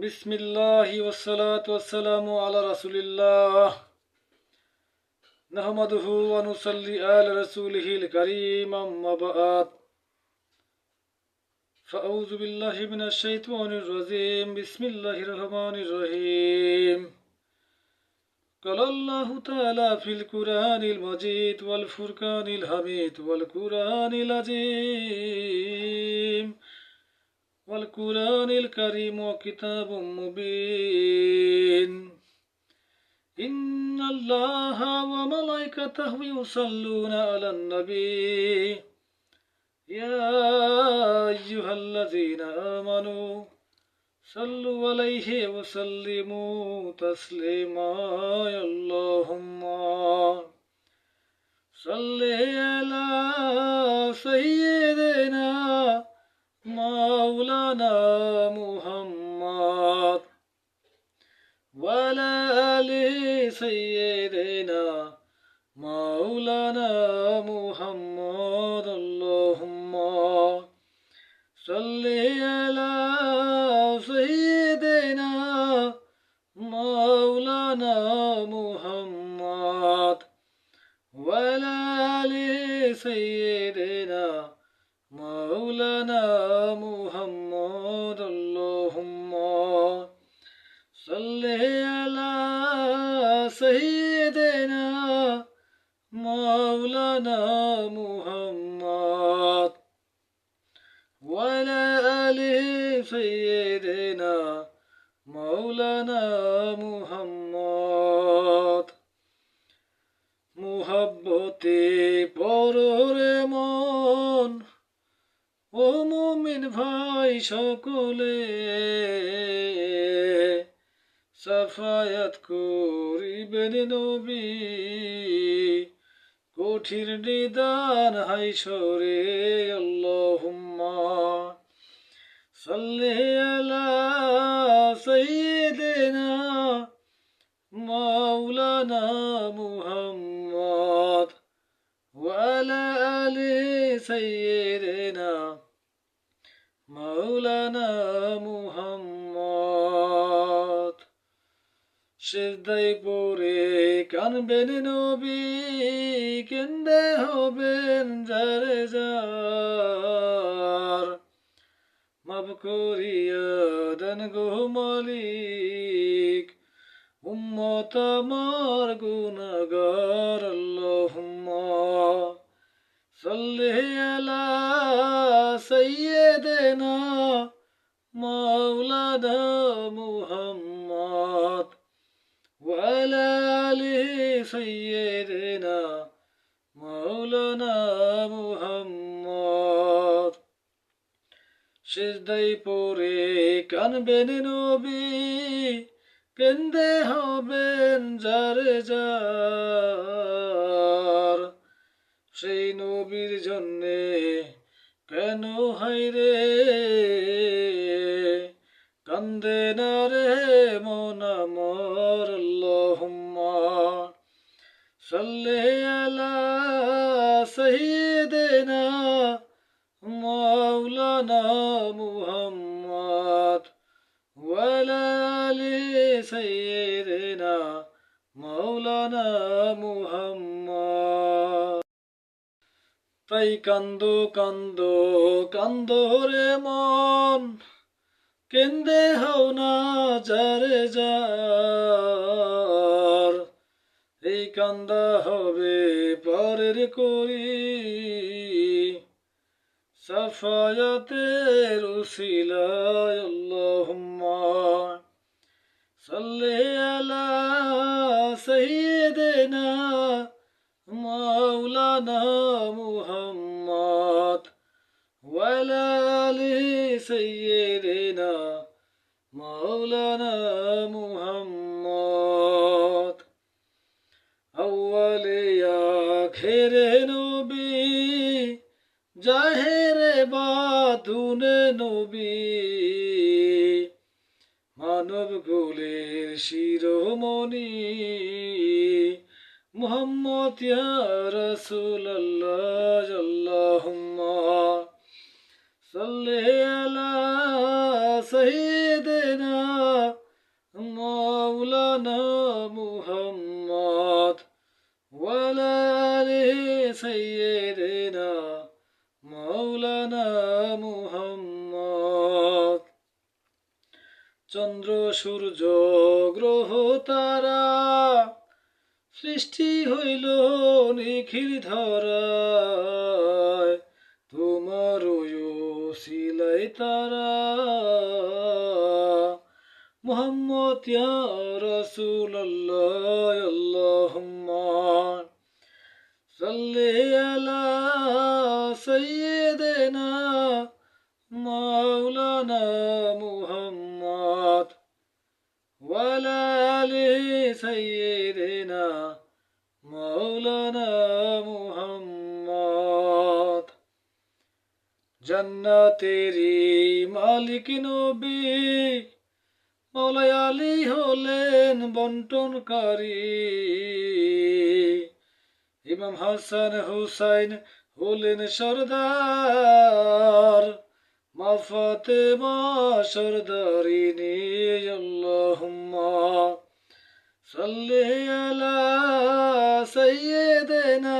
বিসমিল্লাহি ওয়াসসালাতু ওয়াসসালামু আলা রাসূলিল্লাহ নাহমাদুহু ওয়া নুসাল্লি আলা রাসূলিহিল কারীম আম্মা বা'দ ফাআউযু বিল্লাহি মিনাশ শাইতানির রাজীম বিসমিল্লাহির রহমানির রহিম قال الله تعالى في القرآن المجيد والفرقان الحميد والقرآن العظيم والقرآن الكريم وكتاب مبين إن الله وملائكته يصلون على النبي يا أيها الذين آمنوا صلوا عليه وسلموا تسليما اللهم صل على سيدنا مولانا محمد وعلى آل سيدنا مولانا محمد اللهم صل على سيدنا مولانا محمد وعلى آل سيدنا مولانا محمد اللهم صل على سيدنا مولانا محمد وعلى آل سيدنا مولانا محمد মুহাব্বতে পররে মন ও মুমিন ভাই সকলে সাফায়াত করিবেন নবী কঠিন নিদান হাইশরে আল্লাহুম্মা সাল্লি আলা সাইয়্যিদিনা মাওলানা মুহাম্মদ ওয়া আলা আলি সাইয়্যিদিনা মাওলানা মুহাম্মদ সিজদায় পড়ে কানবেন নবী কেন্দে হবেন যারে যার মাফ করিয়া দেন গো মালিক উম্মত আমার গুনাহগার আল্লাহুম্মা সাল্লি আলা সাইয়্যিদিনা মাওলানা মুহাম্মদ ওয়া আলা আলি সাইয়্যিদিনা মাওলানা মুহাম্মদ সিজদায় পড়ে কানবেন নবী কেন্দে হবেন যারে যার সেই নবীর জন্যে কেন হায়রে কান্দে না রে মন আমার আল্লাহুম্মা সাল্লি আলা সাইয়্যিদিনা মাওলানা মুহাম্মদ ওয়া আলা আলি সাইয়্যিদিনা মাওলানা মুহাম্মদ তাই কান্দো কান্দো কান্দো রে মন কেন্দে হও না যারে যার এই কান্দা হবে পরের করি সাফায়াতের উসিলায় আল্লাহুম্মা সাল্লি আলা সাইয়্যিদিনা মাওলানা মুহাম্মদ ওয়া আলা আলি সাইয়্যিদিনা মাওলানা মুহাম্মদ আউয়ালে আখিরে নবী জাহেরে বাতুনে নবী মানব কুলের শিরোমণি মুহাম্মদ ইয়া রাসূলুল্লাহ আল্লাহুম্মা সাল্লি আলা سيدنا مولانا محمد وعلى آل سيدنا مولانا محمد চন্দ্র সূর্য গ্রহ তারা সৃষ্টি হইল নিখিল ধরায় তোমার ওসিলাই তারা মুহাম্মদ ইয়া রাসূলুল্লাহ আল্লাহুম্মা সাল্লি আলা সাইয়্যিদিনা মাওলানা মুহাম্মদ ওয়ালা আলি সাইয়্যিদিনা মাওলানা মুহাম্মদ জান্নাতেরি মালিক নবী মওলা আলী হলেন বন্টনকারী ইমাম হাসান হুসাইন হলেন সরদার মা ফাতেমা সরদারিনী আল্লাহুম্মা সাল্লি আলা সাইয়্যিদিনা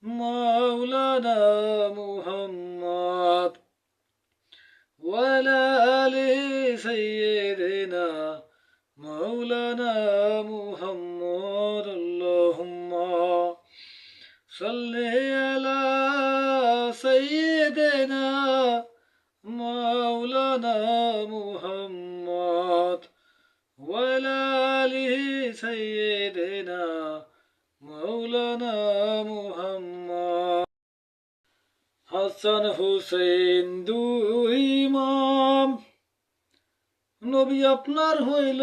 মাওলানা মুহাম্মদ ওয়ালা আলি সাইয়্যিদিনা মাওলানা মুহাম্মদ আল্লাহুম্মা সাল্লি আলা সাইয়্যিদিনা মাওলানা মুহাম্মদ ওয়ালা আলি সাইয়্যিদিনা মাওলানা মুহাম্মদ হাসান হুসেন দুই ইমাম নবী আপনার হইল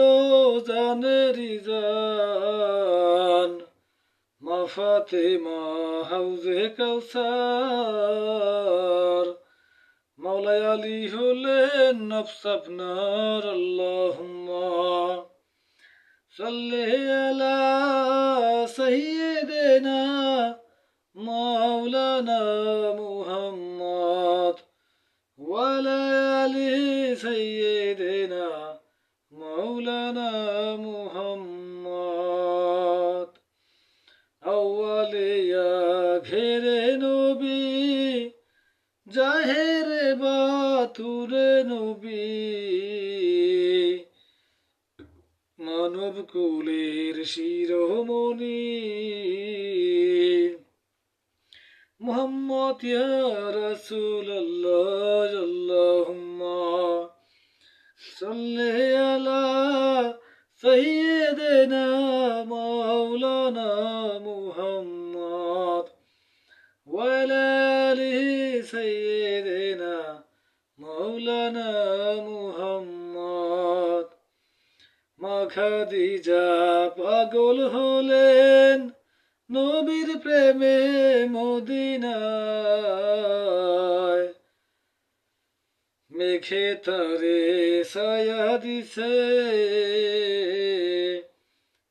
জানেরি জান মা ফাতেমা হাউজে কাউসার মাওলা আলী হলেন নফস আপনার আল্লাহুম্মা সাল্লি আলা সাইয়্যিদিনা মাওলানা মুহাম্মদ ওয়ালা আলি সাইয়্যিদিনা মাওলানা মুহাম্মদ আউয়ালিয়া ঘেরে নবী জাহেরে বাতুরে নবী মানব কুলের শিরোমণি মুহাম্মদ ইয়া রাসূলুল্লাহ আল্লাহুম্মা সাল্লি আলা সাইয়্যিদিনা মাওলানা মুহাম্মদ ওয়ালা আলি সাইয়্যিদিনা মাওলানা মুহাম্মদ মা খাদিজা পাগল হলেন নবীর প্রেমে মদিনায় মেঘে তারে ছায়া দিছে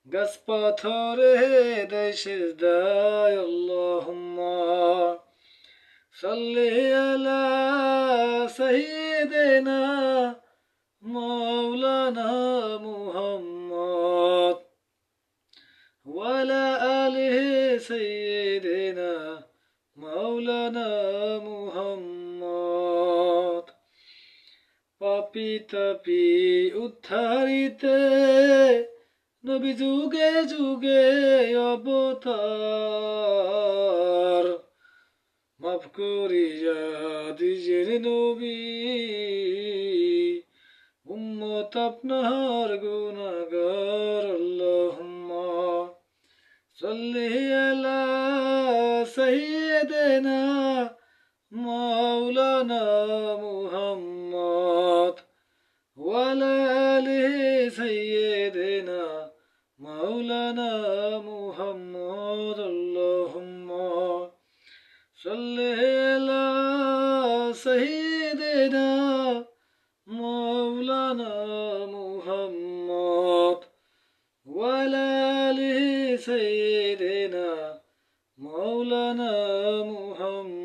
গাছ পাথরে দেয় সিজদায় আল্লাহুম্মা সাল্লি আলা সাইয়্যিদিনা মাওলানা মুহাম্মদ ওয়ালা আলি সাইয়্যিদিনা মাওলানা মুহাম্মদ পাপী তাপী উদ্ধারিতে নবী যুগে যুগে অবতার মাফ করিয়া দিজেন নবী উম্মত আপনার গুনাহগার আল্লাহুম্মা সাল্লি আলা সাইয়্যিদিনা মাওলানা মুহাম্মদ ওয়ালা আলি সাইয়্যিদিনা মাওলানা মুহাম্মদ আল্লাহুম্মা সাল্লি আলা সাইয়্যিদিনা মাওলানা মুহাম্মদ ওয়ালা আলি সাইয়্যিদিনা মাওলানা মুহাম্মদ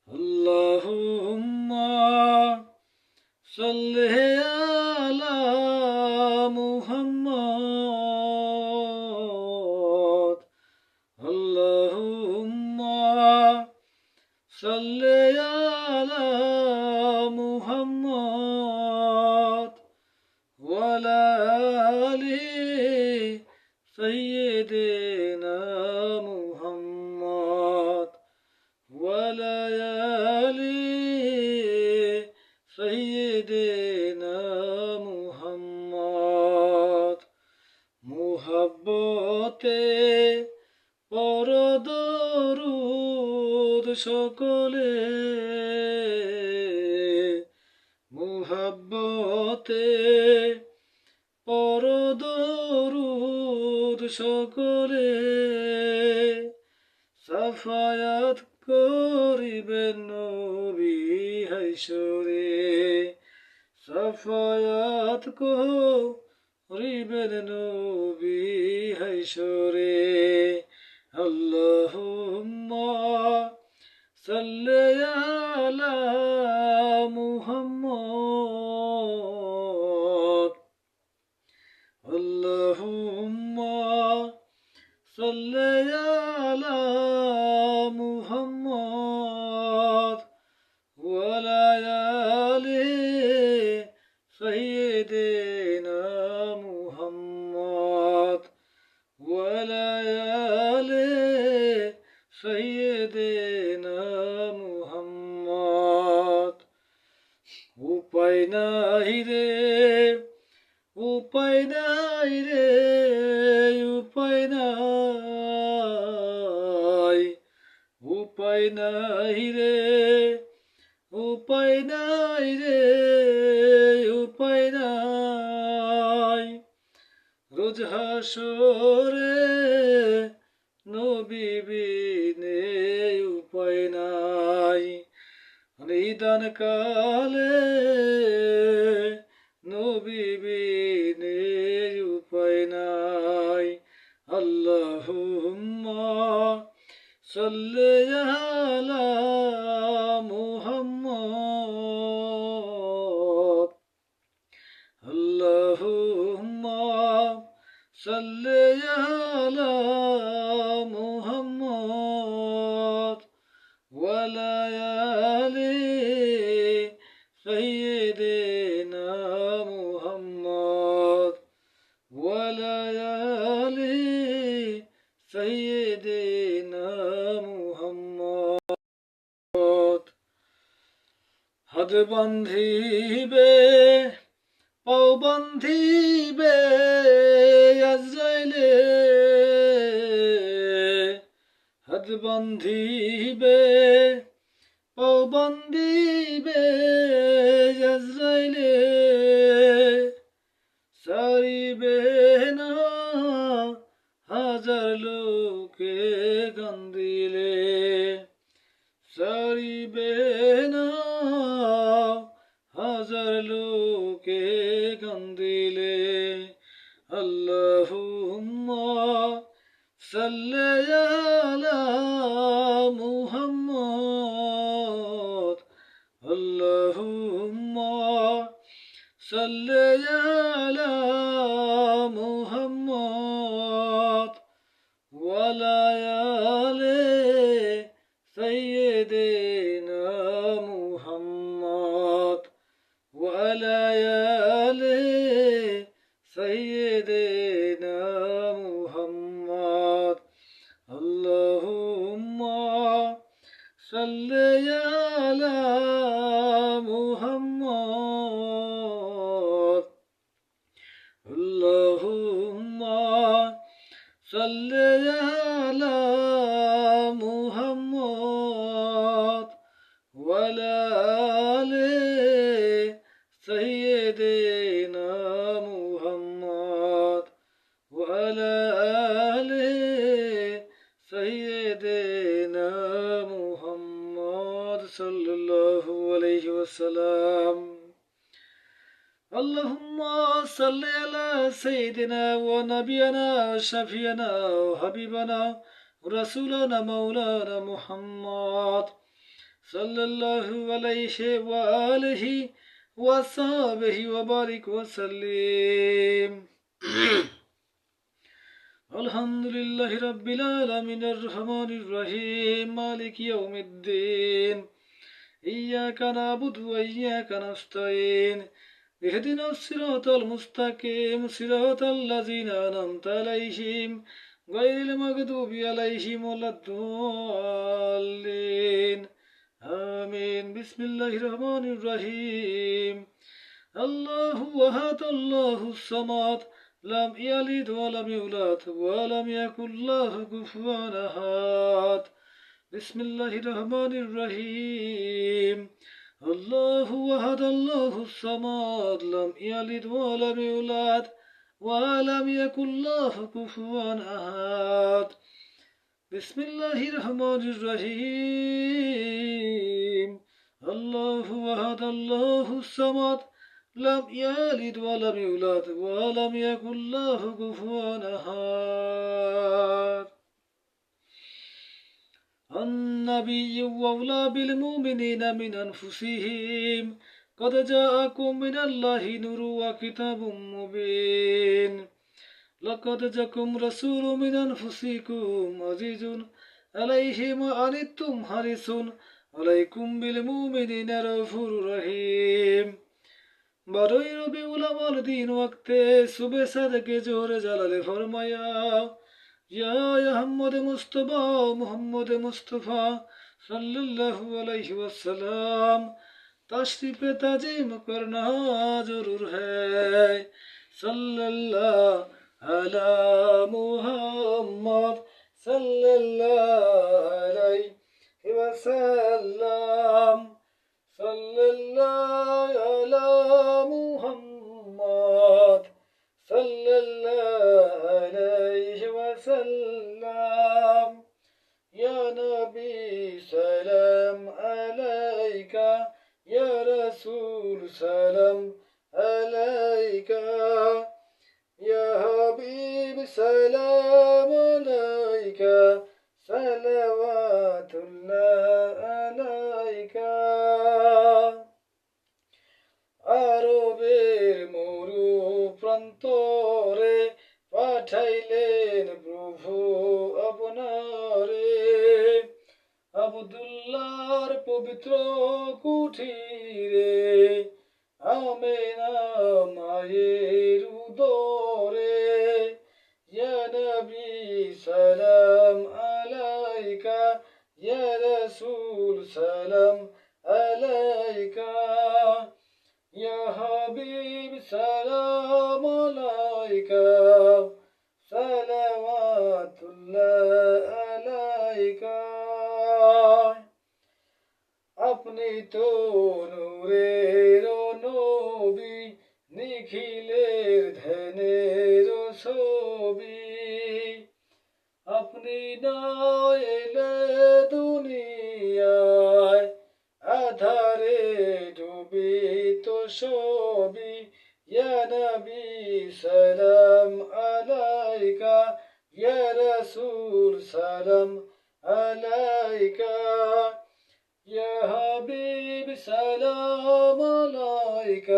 আল্লাহুম্মা على محمد وعلى آل سيدنا محمد وعلى آل سيدنا محمد মুহাব্বতে পড় দরুদ সকলে মুহাব্বতে পড় দরুদ সকলে সাফায়াত করিবেন নবী হাইসরে সাফায়াত করিবেন নবী হাইসরে আল্লাহুম্মা সাল্লি আলা মুহাম্মদ আল্লাহুম্মা সাল্লি আলা মুহাম্মদ ওয়ালা আলি সাইয়্যিদিনা মুহাম্মদ ওয়ালা আলি সাইয়্যিদিনা মুহাম্মদ উপায় নাই রে উপায় নাই রে উপায় নাই উপায় নাই রে উপায় নাই রে উপায় নাই রোজ হাসরে নবী বিনে উপায় নাই নিদান কালে নবী বিনে উপায় নাই আল্লাহুম্মা সাল্লি আলা মুহাম্মদ আল্লাহুম্মা সাল্লি আলা মুহাম্মদ ওয়ালা আলি সাইয়্যিদিনা মুহাম্মদ ওয়ালা আলি সাইয়্যিদিনা মুহাম্মদ হাত বান্ধিবে পাও বান্ধিবে আজরাইলে হাত বান্ধিবে পাও বান্ধিবে আজরাইলে সারিবে না হাজার লোকে কান্দিলে সারিবে না হাজার লোকে কান্দিলে আল্লাহুম্মা সাল্লি আলা মুহাম্মদ আল্লাহুম্মা সাল্লি আলা মুহাম্মদ ওয়ালা আলি সাইয়্যিদিনা মুহাম্মদ ওয়ালা আলি সাইয়্যিদিনা মুহাম্মদ আল্লাহুম্মা সাল্লি আলা মুহাম্মদ আল্লাহুম্মা সাল্লি আলা মুহাম্মদ ওয়ালা আলি সাইয়্যিদিনা মুহাম্মদ ওয়ালা আলি সাইয়্যিদিনা মুহাম্মদ সাল্লাল্লাহু আলাইহি ওয়াসাল্লাম اللهم صل على سيدنا ونبينا وشفينا وحبيبنا ورسولنا مولانا محمد صلى الله عليه وآله وصحبه وبارك وسلم الحمد لله رب العالمين الرحمن الرحيم مالك يوم الدين إياك نعبد وإياك نستعين اهدنا الصراط المستقيم صراط الذين أنعمت عليهم غير المغضوب عليهم ولا الضالين آمين بسم الله الرحمن الرحيم الله أحد الله الصمد لم يلد ولم يولد ولم يكن له كفوا أحد بسم الله الرحمن الرحيم الله أحد الله الصمد لم يلد ولم يولد ولم يكن له كفوا أحد بسم الله الرحمن الرحيم الله أحد الله الصمد لم يلد ولم يولد ولم يكن له كفوا أحد النبي أولى بالمؤمنين من أنفسهم قد جاءكم من الله نور وكتاب مبين لقد جاءكم رسول من أنفسكم عزيز عليه ما عنتم حريص عليكم بالمؤمنين رؤوف رحيم বারোই রবিউল আউয়াল দিন ওয়াক্তে সুবে সাদকে জোহরে জালালে ফরমায়া ইয়া মুহাম্মদ মুস্তফা সাল্লাল্লাহু আলাইহি ওয়াসাল্লাম तशरीफ ताजीम करना जरूर है सल्लल्लाहु अला मुहम्मद सल्लल्लाहु अलैहि वसल्लम सल्लल्लाहु अला मुहम्मद सल्लल्लाहु अलैहि वसल्लम या नबी सलाम अलैका يا رسول سلام عليك يا حبيب سلام عليك صلوات الله عليك আরবের মরু প্রান্তরে পাঠাইলেন প্রভু আপনারে আব্দুল্লাহর পবিত্র কুঠিরে আমেনা মায়ের উদরে ইয়া নবী সালাম আলাইকা ইয়া রাসূল সালাম আলাইকা ইয়া হাবিব সালাম আলাইকা সালাওয়াতুল্লাহ আলাইকা আপনি তো নূরের নবী নিখিলের ধ্যানের ছবি আপনি না এলে দুনিয়ায় আধারে ডুবিত ছবি ইয়া নবী সালাম আলাইকা ইয়া রাসূল সালাম আলাইকা يا حبيب سلام عليك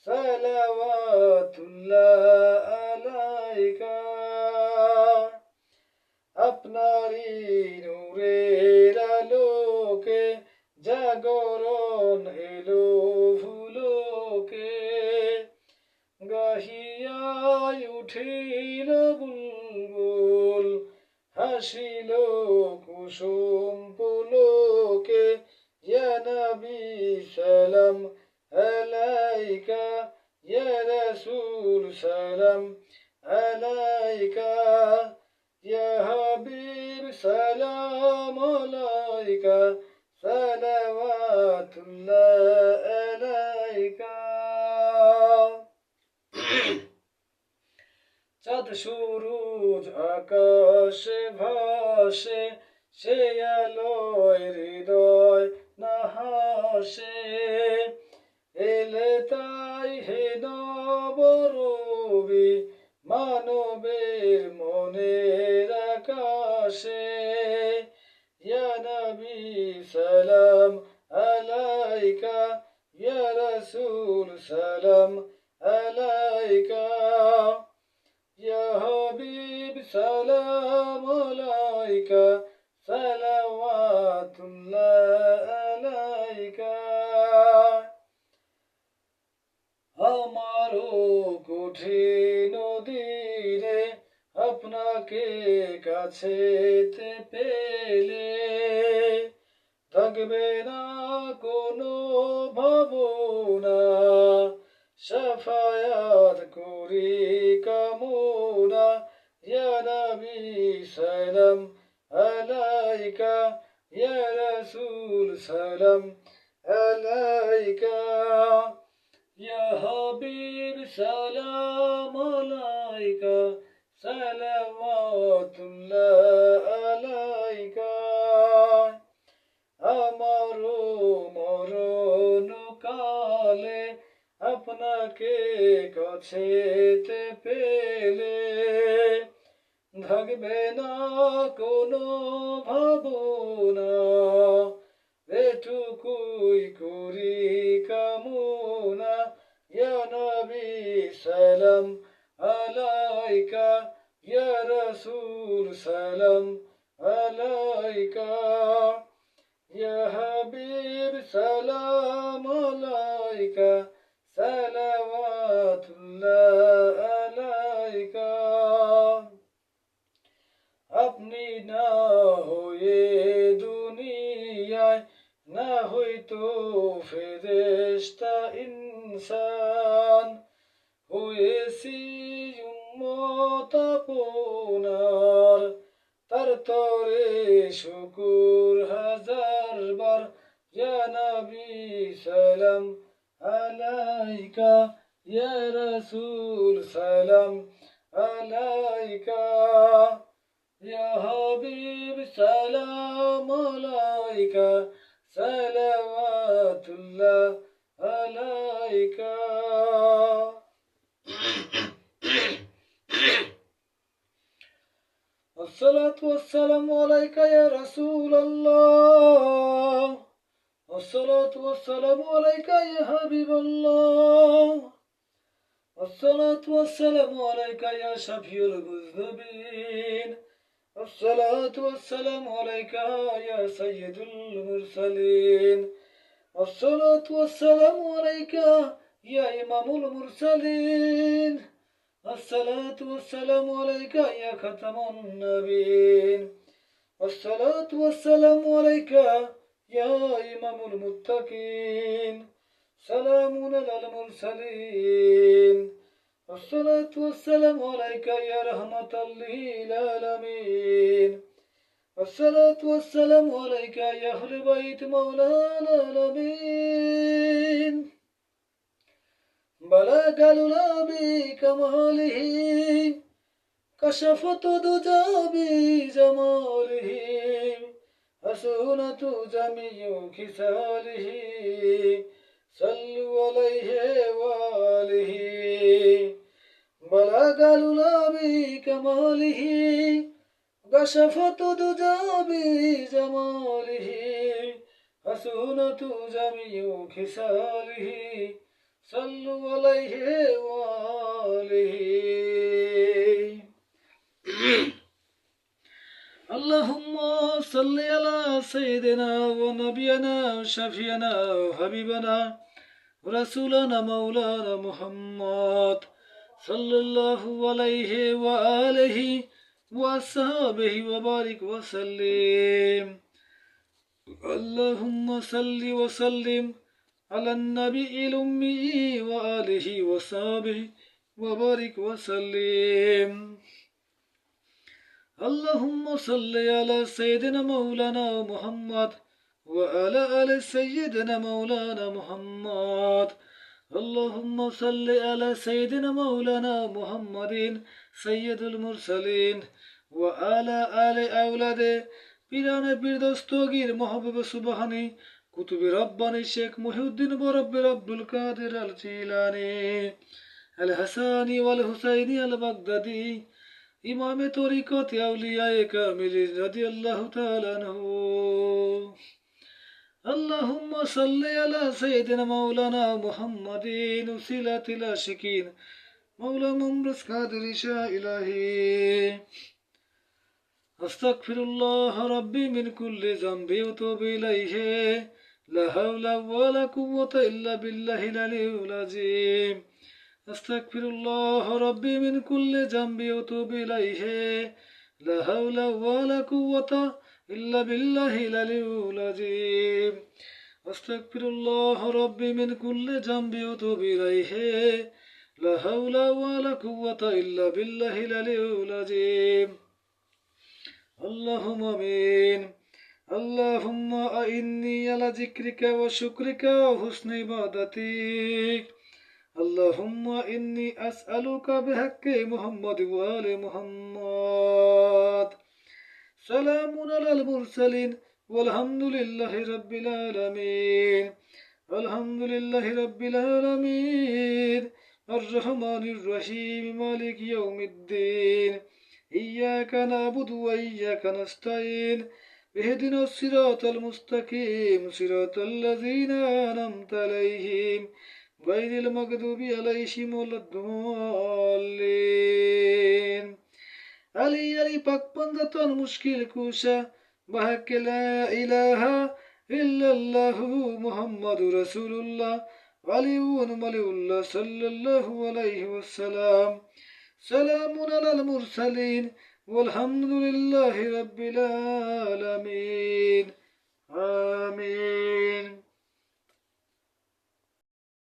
صلوات الله عليك আপনারি নূরের আলোকে জাগরণ এলো ফুলোকে গাহিয়ায় উঠিল বুলবুল হাসিল কুসুম পুলকে ইয়া নবী সালাম আলাইকা ইয়া রাসূল সালাম আলাইকা ইয়া হাবিব সালাম আলাইকা সালাওয়াতুল্লাহ আলাইকা চাঁদ সূরজ আকাশে ভাসে সে আলোয় হৃদয় না হাসে এলে তাই হে নবরবি মানবের মনের আকাশে ইয়া নবী সালাম আলাইকা ইয়া রাসূল সালাম আলাইকা ইয়া হাবিব সালাম আলাইকা সালাওয়াতুল্লাহ আলাইকা আমারও কঠিন দিনে আপনাকে কাছেতে পেলে থাকবে না কোনো ভাবনা, শাফায়াত করি কামনা, ইয়া নবী সালাম আলাইকা, ইয়া রাসূল সালাম আলাইকা, ইয়া হাবিব সালাম আলাইকা, সালাওয়াতুল্লাহ আলাইকা। আমারও মরণ কালে আপনাকে কাছেতে পেলে থাকবে না কোনো ভাবনা, এটুকুই করি কামনা, ইয়া নবী সালাম আলাইকা, ইয়া রাসূল সালাম আলাইকা, ইয়া হাবিব সালাম আলাইকা, সালাওয়াতুল্লাহ আলাইকা। আপনি না হয়ে দুনিয়ায় না হইতো ফেরেশতা ইনসান, হয়েছি উম্মত আপনার, তার তরে শুকুর হাজার বার, ইয়া নবী সালাম আলাইকা, ইয়া রাসূল সালাম আলাইকা, ইয়া হাবিব সালাম আলাইকা, সালাওয়াতুল্লাহ আলাইকা। الصلاة والسلام عليك يا رسول الله، الصلاة والسلام عليك يا حبيب الله، الصلاة والسلام عليك يا شفيع المذنبين، الصلاة والسلام عليك يا سيد المرسلين، الصلاة والسلام عليك يا إمام المرسلين، الصلاة والسلام عليك يا ختم النبيين، الصلاة والسلام عليك يا إمام المتقين، سلام على المرسلين، الصلاة والسلام عليك يا رحمة للعالمين، الصلاة والسلام عليك يا أهل بيت مولانا الأمين، بلغ العلا بكماله كشفت دجى بجماله حسنت جميع خصاله صلوا عليه وآله، بلغ العلا بكماله كشفت دجى بجماله حسنت جميع خصاله صلوا عليه وآله. اللهم صل على سيدنا ونبينا وشفينا وحبيبنا ورسولنا مولانا محمد صلى الله عليه وآله وصحبه وبارك وسلم. اللهم صل وسلم على النبي الأمي وآله وصحبه وبارك وسلم. اللهم صل على سيدنا مولانا محمد وعلى آل سيدنا مولانا محمد. اللهم صل على سيدنا مولانا محمد سيد المرسلين وعلى آل أولاده بيران بيردستوغير محبوب سبحاني কুতুবে রব্বানি শেখ মহিউদ্দিন বরব্বির আব্দুল কাদের আল জিলানি আল হাসানি ওয়াল হুসাইনি আল বাগদাদি ইমামে তরিকত আউলিয়ায়ে কামিলিন রাদিয়াল্লাহু তাআলা আনহু। আল্লাহুম্মা সাল্লি আলা সাইয়্যিদিনা মাওলানা মুহাম্মাদিন উসিলাতিল আশিকিন মাওলা মুমরাস কাদের ইশা ইলাহি। আস্তাগফিরুল্লাহ রাব্বি মিন কুল্লি যামবি ওয়া তুবু ইলাইহি لا حول ولا قوة إلا بالله العلي العظيم أستغفر الله ربي من كل ذنب وأتوب إليه لا حول ولا قوة إلا بالله العلي العظيم أستغفر الله ربي من كل ذنب وأتوب إليه لا حول ولا قوة إلا بالله العلي العظيم اللهم آمين اللهم أعني على ذكرك وشكرك وحسن عبادتك اللهم إني أسألك بحق محمد وآل محمد سلام على المرسلين والحمد لله رب العالمين الحمد لله رب العالمين الرحمن الرحيم مالك يوم الدين إياك نعبد وإياك نستعين اهدنا الصراط المستقيم صراط الذين أنعمت عليهم غير المغضوب عليهم ولا الضالين علي পাক পাঞ্জাতন মুশকিল কুশা বাহাক লা ইলাহা ইল্লাল্লাহু মুহাম্মাদুর রাসূলুল্লাহ আলিউন মালিউল্লাহ সাল্লাল্লাহু আলাইহি ওয়াসাল্লাম সালামুন আলাল মুরসালিন والحمد لله رب العالمين آمين